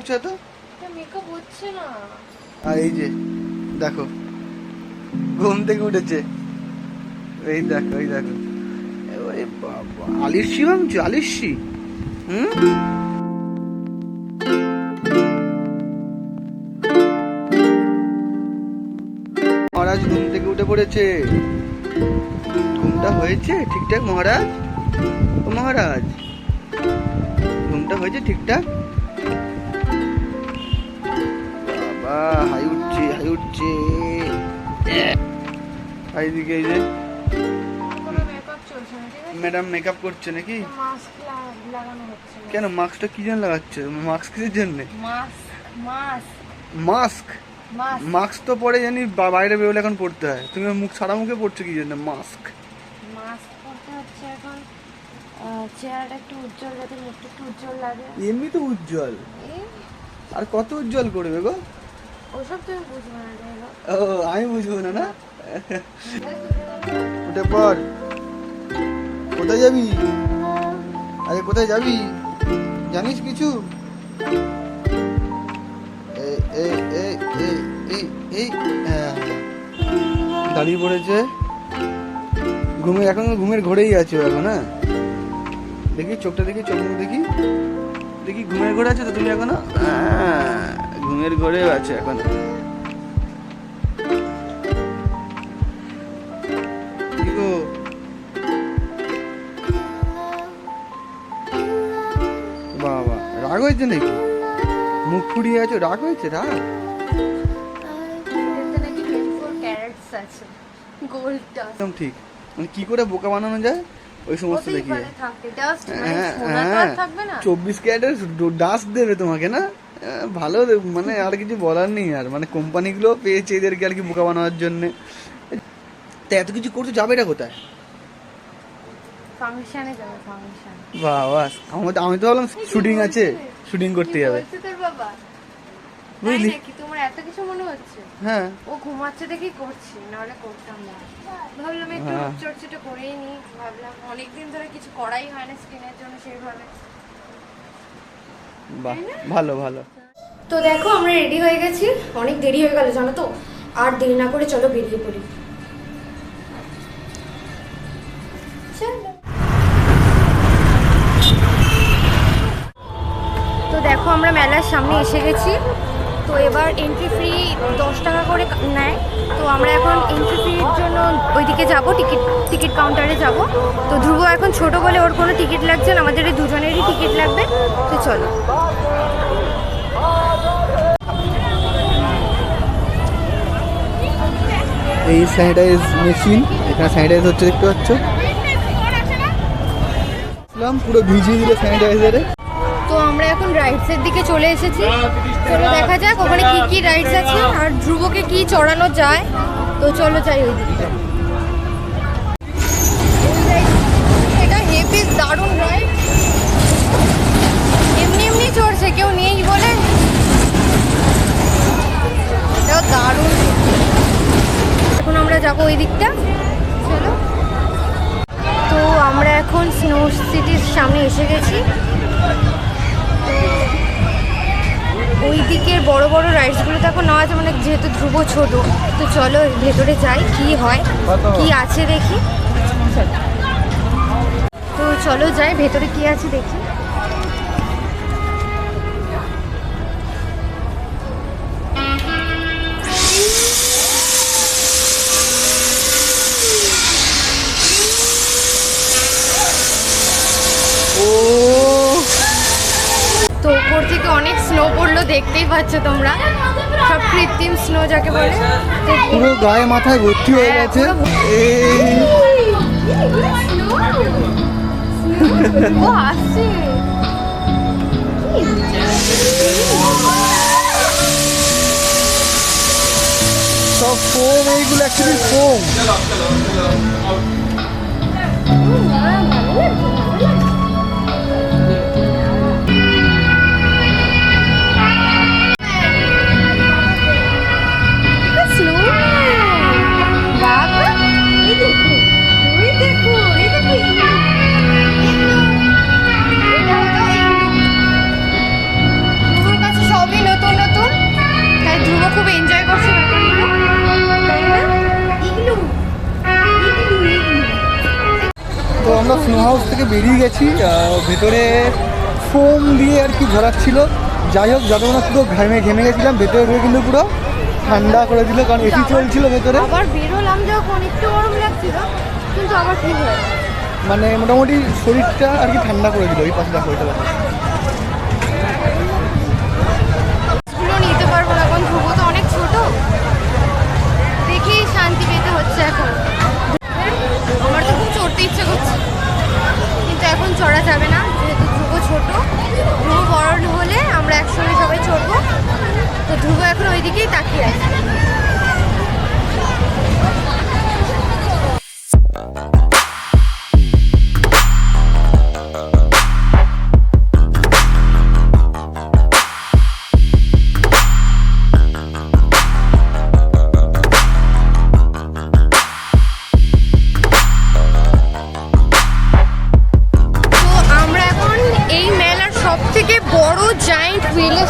করছো এত? মেকআপ হচ্ছে না। আর এই যে দেখো ঘুম থেকে উঠেছে, এই দেখো এই দেখো, ওরে বাবা আলিশি ভাঙছো আলিশি। মহারাজ ঘুম থেকে উঠে পড়েছে। ঘুমটা হয়েছে ঠিকঠাক মহারাজ? ও মহারাজ ঘুমটা হয়েছে ঠিকঠাক? বাবা হাই উঠছে হাই উঠছে। এইদিকে এই যে ম্যাডাম মেকআপ করছে নাকি? কেন মাস্কটা কি জন্য লাগাচ্ছে? মাস্ক কিসের জন্য? মাস্ক মাস্ক তো পরে জানি বাইরে বেরোলে এখন পড়তে হয়, তুমি মুখ সারা মুখে পড়ছো কি জন্য মাস্ক? মাস্ক পরতে হচ্ছে এখন চেহারাটা একটু উজ্জ্বল, যাতে মুখটা একটু উজ্জ্বল লাগে। এমনি তো উজ্জ্বল, আর কত উজ্জ্বল করবে গো? ওসব তুমি বুঝবে না। ও আমি বুঝবো না? না উঠে পড়। কোথায় যাবি? আরে কোথায় যাবি জানিস কিছু? দাঁড়িয়ে পড়েছে ঘুমে, এখন ঘুমের ঘোরেই আছে এখন। হ্যাঁ দেখি চোখটা দেখি, চোখ মুখ দেখি, দেখি ঘুমের ঘোরে আছে তো তুমি এখনো? ঘুমের ঘোরেও আছে এখন। কি গো বাবা রাগ হয়েছে নাকি? মুখ ফুরিয়ে আছে, রাগ হয়েছে? রাগ একদম ঠিক। মানে কি করে বোকা বানানো যায় ওই সমস্ত দেখিয়ে। 24 ক্যারেটের ডাস্ট দেবে তোমাকে না? ভালো, মানে আর কিছু বলার নেই। আর মানে কোম্পানিগুলো পেয়েছে এদেরকে আর কি বোকা বানানোর জন্য। তা এত কিছু করতে যাবে এটা কোথায়? ফাংশনে যাবে। ফাংশন বাবা আমি তো ভাবলাম শুটিং আছে, শুটিং করতে যাবে। বুঝলি কি তোমার এত কিছু মনে হচ্ছে? হ্যাঁ ও ঘুমাচ্ছে দেখি করছি, নাহলে করতাম না। ভাবলাম একটু চর্চাটা করেই নি, ভাবলাম অনেকদিন ধরে কিছু করাই হয় না স্কিনের জন্য সেইভাবে। বাহ ভালো ভালো। তো দেখো আমরা রেডি হয়ে গেছি, অনেক দেরি হয়ে গেল জানো তো। আর দেরি না করে চলো বেরিয়ে পড়ি। তো দেখো আমরা মেলার সামনে এসে গেছি। তো এবার এন্ট্রি ফি 10 টাকা করে নেয়। তো আমরা এখন এন্ট্রি ফির জন্য ওইদিকে যাবো, টিকিট কাউন্টারে যাব। তো ধ্রুব এখন ছোট বলে ওর কোনো টিকিট লাগছে না, আমাদের এই দুজনেরই টিকিট লাগবে। তো চলো। এই স্যানিটাইজ মেশিন, এখানে স্যানিটাইজ হচ্ছে দেখতে পাচ্ছ। পুরো ভিজিয়ে দিল স্যানিটাইজারে। তো আমরা এখন রাইডসের দিকে চলে এসেছি। চলো দেখা যাক ওখানে কি কি রাইডস আছে আর ধ্রুবকে কি চড়ানো যায়। তো চলো যাই ওই দিকে। এটা হেভি দারুণ রাইড, এমনি এমনি চড়ছে, কেউ নেই বলে। এটাও দারুণ। এখন আমরা যাবো ওই দিকটা, চলো। তো আমরা এখন স্নো সিটির সামনে এসে গেছি। ওই দিকের বড় বড় রাইডসগুলো তো এখন নেওয়া আছে, মানে যেহেতু ধ্রুব ছোট। তো চলো ভেতরে যাই, কি হয় কি আছে দেখি। তো চলো যাই ভেতরে কি আছে দেখি। তো উপর থেকে অনেক স্নো পড়লো, দেখতেই পাচ্ছ তোমরা, সব কৃত্রিম স্নো যাকে বলে। পুরো গায়ে মাথায় ভর্তি হয়ে গেছে। ও আসছে। সব ফোম, এইগুলো অ্যাকচুয়ালি ফোম। থেকে বেরিয়ে গেছি, ভেতরে ফোম দিয়ে আর কি ঘোরাচ্ছিল। যাই হোক, যতক্ষণ না পুরো ঘেমে গেছিলাম, ভেতরে ঢুকে কিন্তু পুরো ঠান্ডা করে দিল, কারণ এসি চলছিল ভেতরে। আবার বেরোলাম যখন একটু গরম লাগছিল, কিন্তু আবার ঠিক হয়ে গেল। মানে মোটামুটি শরীরটা আর কি ঠান্ডা করে দিল। এই পাশে দেখো, এটা দেখো। এগুলো নিতে পারবো না, কারণ ধ্রুব তো অনেক ছোট, দেখেই শান্তি পেতে হচ্ছে এখন। আমার তো খুব চড়তে ইচ্ছে করছে, কিন্তু এখন চড়া যাবে না, যেহেতু ধ্রুব ছোট। ধ্রুব বড় হলে আমরা একসঙ্গে সবাই চড়বো। তো ধ্রুব এখন ওই দিকেই তাকিয়ে আছে।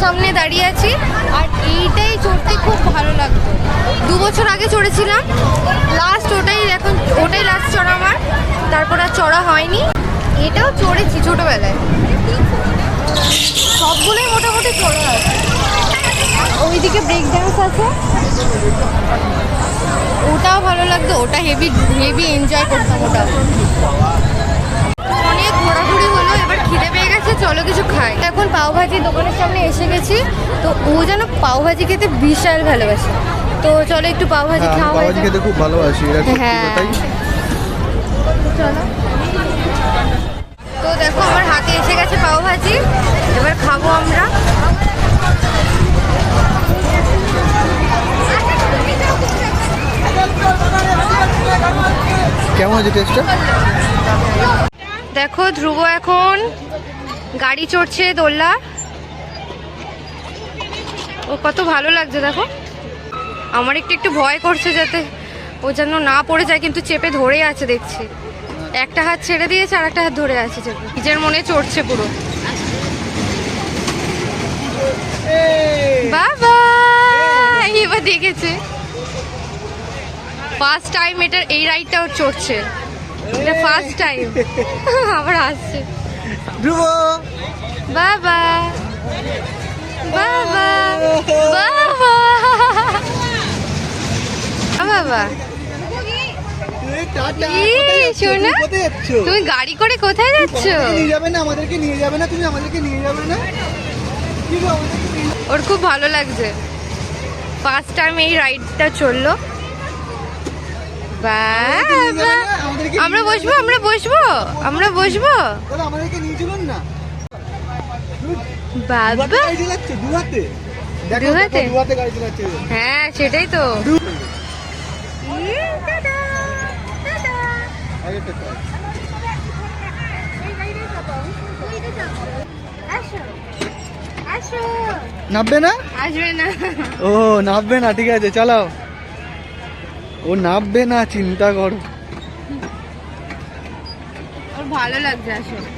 সামনে দাঁড়িয়ে আছি, আর এইটাই চড়তে খুব ভালো লাগতো। 2 বছর আগে চড়েছিলাম লাস্ট, ওটাই লাস্ট চড়া আমার, তারপর আর চড়া হয়নি। এটাও চড়েছি ছোটবেলায়, সবগুলোই মোটামুটি চড়া আছে। ওইদিকে ব্রেক ডান্স আছে, ওটাও ভালো লাগতো, ওটা হেভি এনজয় করতাম ওটা। অনেক ঘোরাঘুরি হলো, এবার খিদে পেয়ে গেছে, চলো কিছু খাই। এখন পাওভাজি দোকানের সামনে এসে গেছি, তো ও যেন পাওভাজি খেতে বিশাল ভালোবাসে, তো চলো একটু পাওভাজি খাওয়া। পাওভাজি খেতে খুব ভালোবাসি। হ্যাঁ চলো। তো দেখো আমার হাতে এসে গেছে পাওভাজি, এবার খাবো আমরা। কেমন আছে টেস্টটা? দেখো ধ্রুব এখন গাড়ি চড়ছে দোলনা, ও কত ভালো লাগছে দেখো। আমার একটু ভয় করছে যাতে ও যেন না পড়ে যায়, কিন্তু চেপে ধরে আছে দেখছি। একটা হাত ছেড়ে দিয়েছে আর একটা হাত ধরে আছে চেপে, নিজের মনে চড়ছে পুরো। বাবা এবার দেখেছে ফার্স্ট টাইম এই রাইডটাও চড়ছে, এটা ফার্স্ট টাইম। আবার আসছে ধ্রুব, বাবা বাবা বাবা বাবা। শোনা, তুমি গাড়ি করে কোথায় যাচ্ছ? নিয়ে যাবে না আমাদেরকে, নিয়ে যাবে না তুমি আমাদেরকে, নিয়ে যাবে না? ওর খুব ভালো লাগছে, ফার্স্ট টাইম এই রাইডটা চললো। বাবা আমরা বসবো, আমরা বসবো, আমরা বসবো। আমাদেরকে নিয়ে চলুন না। বাবা গাড়ি চালাচ্ছে দু হাতে, দেখো দু হাতে গাড়ি চালাচ্ছে। হ্যাঁ সেটাই তো। নামবে না? আসবে না। ও নামবে না, ঠিক আছে চালাও। ও নামবে না, চিন্তা করো। ওর ভালো লাগছে আসলে।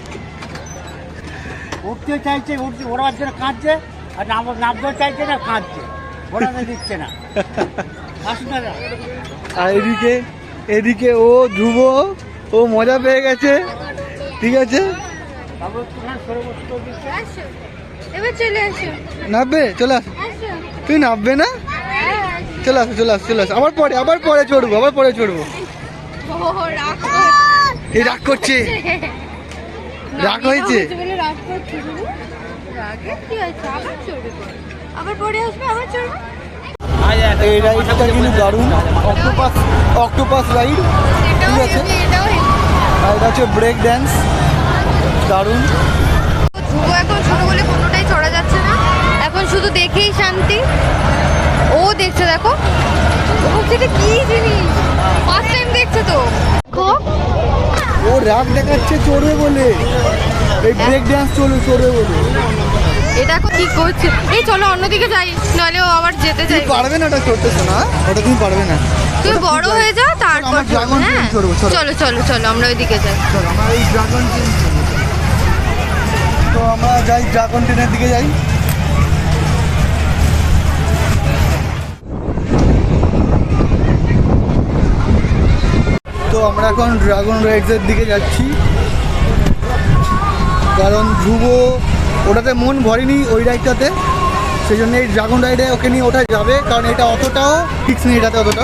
উঠতে চাইছে, ওড়ার জন্য কাঁদছে, আর নামতে চাইছে না, কাঁদছে, ওড়াতে দিচ্ছে না। আসুন দাদা। আর এদিকে ও ধ্রুব, ও মজা পেয়ে গেছে, ঠিক আছে। বাবু একটুখানি সরে বসতে দিচ্ছে। আসো এবার চলে আসো। নামবে? চলে আস। আসো। তুই নামবে না? চলে আসো চলে আসো চলে আসো। আবার পরে চড়বো, আবার পরে চড়বো। ও রাগ এই রাগ করছে, রাগ হয়েছে। রাগ করছে, রাগে কি আছে? আবার চড়বে, আবার পরে আসবে, আবার চড়বে। এই রাইডটা কিন্তু দারুণ, অক্টোপাস রাইড, ঠিক আছে। আর এটা হচ্ছে ব্রেক ড্যান্স, দারুণ। ধ্রুব এখন ছোট বলে কোনোটাই চড়া যাচ্ছে না, এখন শুধু দেখেই শান্তি। ও দেখছে দেখো, ও এটা কি জিনিস, ফার্স্ট টাইম দেখছে তো। ও রাগ দেখাচ্ছে চড়বে বলে, এই ব্রেক ড্যান্স চড়বে বলে। এটা এখন কি করছে? এই চলো অন্যদিকে যাই, নাহলে ও আবার যেতে চাই। পারবে না ওটা চড়তে, শোনা ওটা তুমি পারবে না। তুমি বড় হয়ে যাও তারপর। ড্রাগন ট্রেন চড়বো, চলো চলো চলো আমরা ওইদিকে যাই। চলো আমরা এই ড্রাগন ট্রেন চড়বো। তো আমরা যাই ড্রাগন ট্রেনের দিকে যাই। তো আমরা এখন ড্রাগন রাইডসের দিকে যাচ্ছি। কারণ ধ্রুব ওটাতে মন ভরেনি ওই রাইডটাতে, সেই জন্য এই ড্রাগন রাইডে ওকে নিয়ে ওটা যাবে, কারণ এটা অতটাও ফিক্স নেই, এটাতে অতটা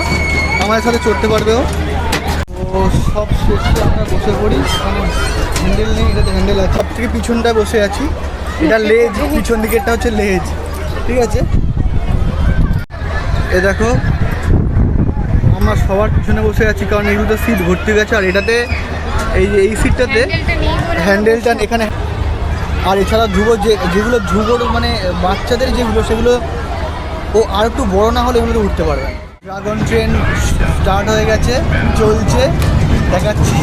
আমাদের সাথে চড়তে পারবে ও। তো সব শেষে আমরা বসে পড়ি, এখানে হ্যান্ডেল নেই, এটাতে হ্যান্ডেল আছে। সব থেকে পিছনটায় বসে আছি, এটা লেজ, পিছন দিকেরটা হচ্ছে লেজ, ঠিক আছে। এ দেখো আমরা সবার পিছনে বসে আছি, কারণ এই দুটো সিট ভর্তি হয়ে গেছে। আর এটাতে এই সিটটাতে হ্যান্ডেলটা এখানে, আর এছাড়া ধ্রুব যেগুলো ধ্রুবর মানে বাচ্চাদের যেগুলো, সেগুলো ও আর একটু বড় না হলে এগুলোতে উঠতে পারবে না। ড্রাগন ট্রেন স্টার্ট হয়ে গেছে, চলছে, দেখাচ্ছি।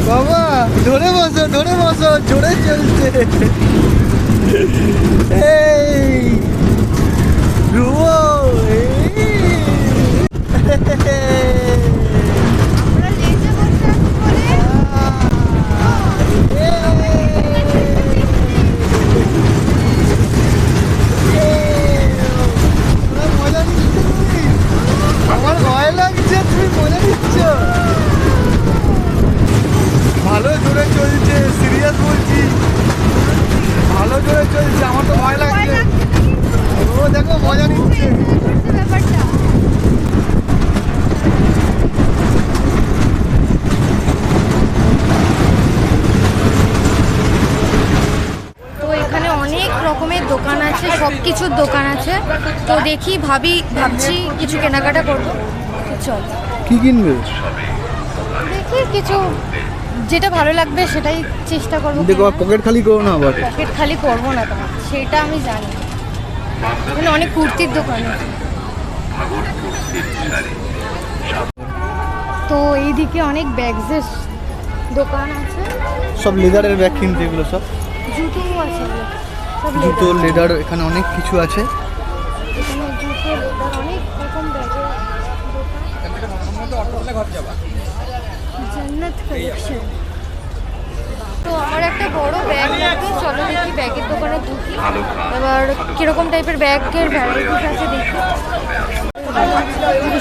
বাবা ধরে বসো, ধরে বসো, জোরে চলছে। এই ধ্রুব, আমার ভয় লাগছে, তুমি মজা নিচ্ছ। ভালো জোরে চলছে, সিরিয়াস বলছি, ভালো জোরে চলছে, আমার তো ভয় লাগছে। ও দেখো মজা নিচ্ছে। তো এখানে অনেক রকমের দোকান আছে, সব কিছুর দোকান আছে। তো ভাবছি কিছু কেনাকাটা করবো। তো চল কি কিনবে? দেখি কিছু যেটা ভালো লাগবে সেটাই চেষ্টা করবো। দেখো পকেট খালি করো না আবার। পকেট খালি করবো না তোমার, সেটা আমি জানি। এখানে অনেক কুর্তির দোকান আছে। তো এইদিকে অনেক ব্যাগসের দোকান আছে, সব লেদারের ব্যাগ কিনতে, এগুলো সব জুতোও আছে, সব জুতো লেদার, এখানে অনেক কিছু আছে। এখানে জুতো লেদার অনেক রকম ব্যাগের দোকান। জান্নাত কালেকশন। তো আমার একটা বড় ব্যাগ লাগবে, চলো দেখি ব্যাগের দোকানে ঢুকি। এবার কিরকম টাইপের ব্যাগের ভ্যারাইটিস আছে দেখি।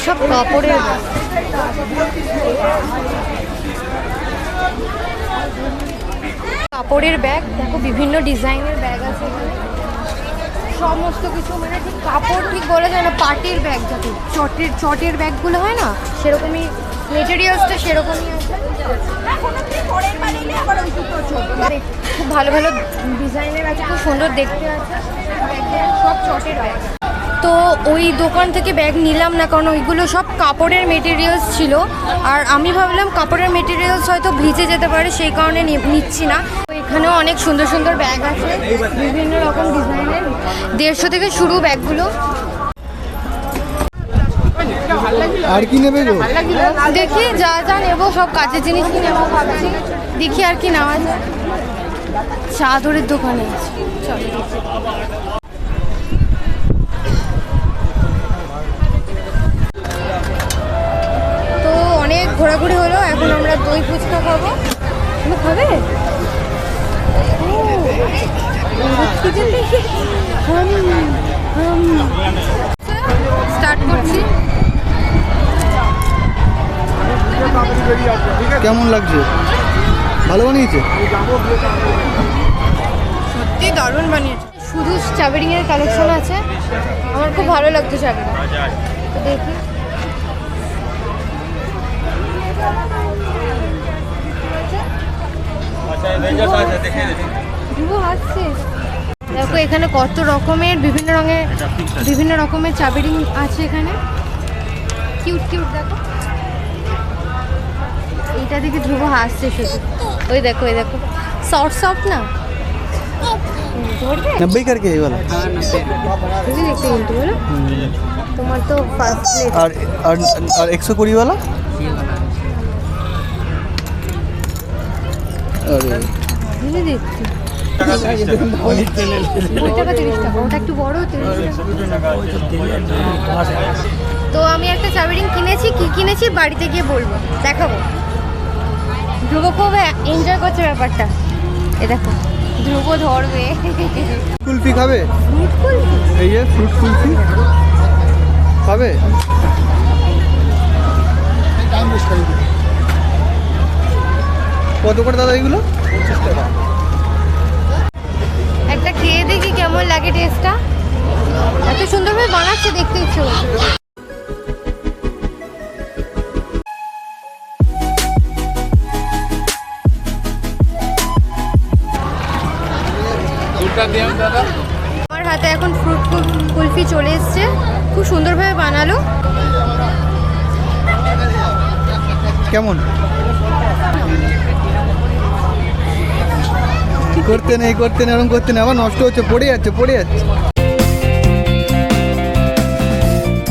সব কাপড়ের ব্যাগ। কাপড়ের ব্যাগ দেখো, বিভিন্ন ডিজাইনের ব্যাগ আছে এখানে। সমস্ত কিছু মানে ঠিক কাপড় ঠিক বলা যায় না, পার্টির ব্যাগ যাতে চটের ব্যাগগুলো হয় না, সেরকমই মেটেরিয়ালসটা সেরকমই আছে। খুব ভালো ভালো ডিজাইনের আছে, খুব সুন্দর দেখতে আছে। সব চটের ব্যাগ। তো ওই দোকান থেকে ব্যাগ নিলাম না, কারণ ওইগুলো সব কাপড়ের মেটেরিয়ালস ছিল। আর আমি ভাবলাম কাপড়ের মেটেরিয়ালস হয়তো ভিজে যেতে পারে, সেই কারণে নিচ্ছি না। তো এখানেও অনেক সুন্দর সুন্দর ব্যাগ আছে, বিভিন্ন রকম ডিজাইনের, 150 থেকে শুরু ব্যাগগুলো। আর কি নেবে গো? দেখি যা যা নেবো সব কাজের জিনিস কি নেবো ভাবছি, দেখি আর কি নেওয়া যায়। চাদরের দোকানে আছে, চলো দেখি। তো অনেক ঘোরাঘুরি হলো, এখন আমরা দই ফুচকা খাবো। তুমি খাবে? স্টার্ট করছি। কেমন লাগছে? ভালো বানিয়েছে? সত্যি দারুণ বানিয়েছে। শুধু চাবেরিংয়ের কালেকশন আছে, আমার খুব ভালো লাগতো চাবেরিং। তো দেখি আসছে। দেখো এখানে কত রকমের বিভিন্ন রকমের চাবেরিং আছে এখানে, কিউট কিউট। দেখো এইটা দেখে ধ্রুব হাসছে শুধু। ওই দেখো সফট না, ধরবে 90 करके ये वाला। তুমি দেখতে কিন্তু বলো, তোমার তো ফার্স্ট প্লেস। और 120 वाला। अरे তুমি দেখছি 20 টাকা 30 টাকা, ওটা একটু বড় 30 টাকা। তো আমি একটা চাবেরিং কিনেছি, কি কিনেছি বাড়িতে গিয়ে বলবো, দেখাবো। ধ্রুব খুব এনজয় করছে ব্যাপারটা। এ দেখো ধ্রুব ধরবে। কুলফি খাবে? ফ্রুট কুলফি, এই যে ফ্রুট কুলফি খাবে? কত করে দাদা এগুলো? একটা খেয়ে দেখি কেমন লাগে টেস্টটা। এত সুন্দরভাবে বানাচ্ছে, দেখতে ইচ্ছে হচ্ছে। আমার হাতে এখন ফ্রুট কুলফি চলে এসছে, খুব সুন্দরভাবে বানালো। কেমন? করতে নেই এরকম করতে নেই, আবার নষ্ট হচ্ছে, পড়ে যাচ্ছে।